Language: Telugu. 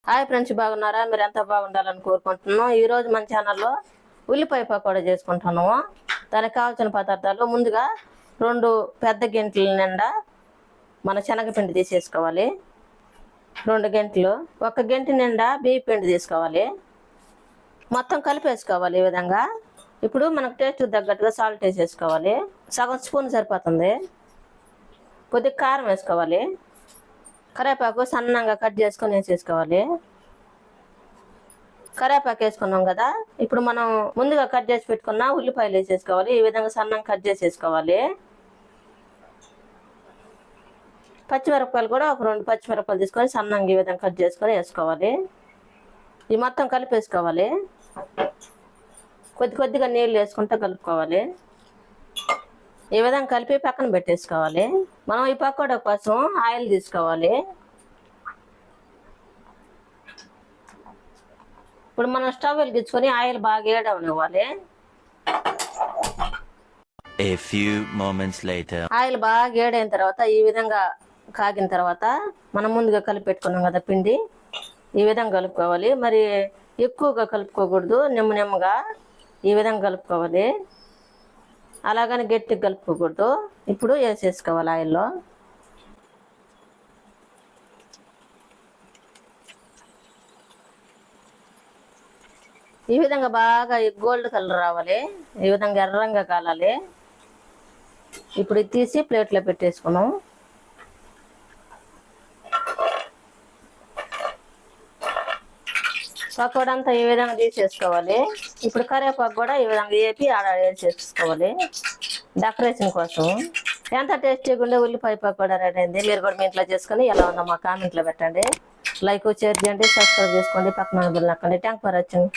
హాయ్ ఫ్రెండ్స్, బాగున్నారా? మీరు ఎంత బాగుండాలని కోరుకుంటున్నాం. ఈరోజు మన ఛానల్లో ఉల్లిపాయ పకోడా చేసుకుంటున్నాము. దానికి కావాల్సిన పదార్థాలు ముందుగా 2 పెద్ద గెంటల నిండా మన శనగపిండి తీసేసుకోవాలి. 2 గెంటలు, 1 గెంట నిండా బియ్య పిండి తీసుకోవాలి. మొత్తం కలిపేసుకోవాలి ఈ విధంగా. ఇప్పుడు మనకు టేస్ట్ తగ్గట్టుగా సాల్ట్ వేసేసుకోవాలి. సగం స్పూన్ సరిపోతుంది. కొద్దిగా కారం వేసుకోవాలి. కరివేపాకు సన్నంగా కట్ చేసుకొని వేసేసుకోవాలి. కరివేపాకు వేసుకున్నాం కదా, ఇప్పుడు మనం ముందుగా కట్ చేసి పెట్టుకున్న ఉల్లిపాయలు వేసేసుకోవాలి. ఈ విధంగా సన్నంగా కట్ చేసేసుకోవాలి. పచ్చిమిరపకాయలు కూడా ఒక 2 పచ్చిమిరపకాయలు తీసుకొని సన్నంగా ఈ విధంగా కట్ చేసుకొని వేసుకోవాలి. ఈ మొత్తం కలిపేసుకోవాలి. కొద్దిగా నీళ్ళు వేసుకుంటూ కలుపుకోవాలి. ఈ విధంగా కలిపి పక్కన పెట్టేసుకోవాలి. మనం ఈ పకోడా కోసం ఆయిల్ తీసుకోవాలి. ఇప్పుడు మనం స్టవ్ వెలిగించుకొని ఆయిల్ బాగా వేడవనివ్వాలి. ఆయిల్ బాగా వేడైన తర్వాత ఈ విధంగా కాగిన తర్వాత మనం ముందుగా కలిపి పెట్టుకున్నాం కదా పిండి, ఈ విధంగా కలుపుకోవాలి. మరి ఎక్కువగా కలుపుకోకూడదు, నెమ్మగా ఈ విధంగా కలుపుకోవాలి. అలాగని గట్టిగా కలుపుకోకూడదు. ఇప్పుడు వేసేసుకోవాలి ఆయిల్లో. ఈ విధంగా బాగా గోల్డ్ కలర్ రావాలి. ఈ విధంగా ఎర్రంగా కాలాలి. ఇప్పుడు ఇది తీసి ప్లేట్లో పెట్టేసుకున్నాం. పకోడా అంతా ఈ విధంగా తీసేసుకోవాలి. ఇప్పుడు కరివేపాకు కూడా ఈ విధంగా వేపి ఆడ వేసేసుకోవాలి డెకరేషన్ కోసం. ఎంత టేస్టీగా ఉండే ఉల్లిపాయ పకోడా రెడీ అయింది. మీరు కూడా మీ ఇంట్లో చేసుకొని ఎలా ఉందో మా కామెంట్లో పెట్టండి. లైక్, షేర్ చేయండి, సబ్స్క్రైబ్ చేసుకోండి, పక్కన బెల్ నొక్కండి. Thank for watching.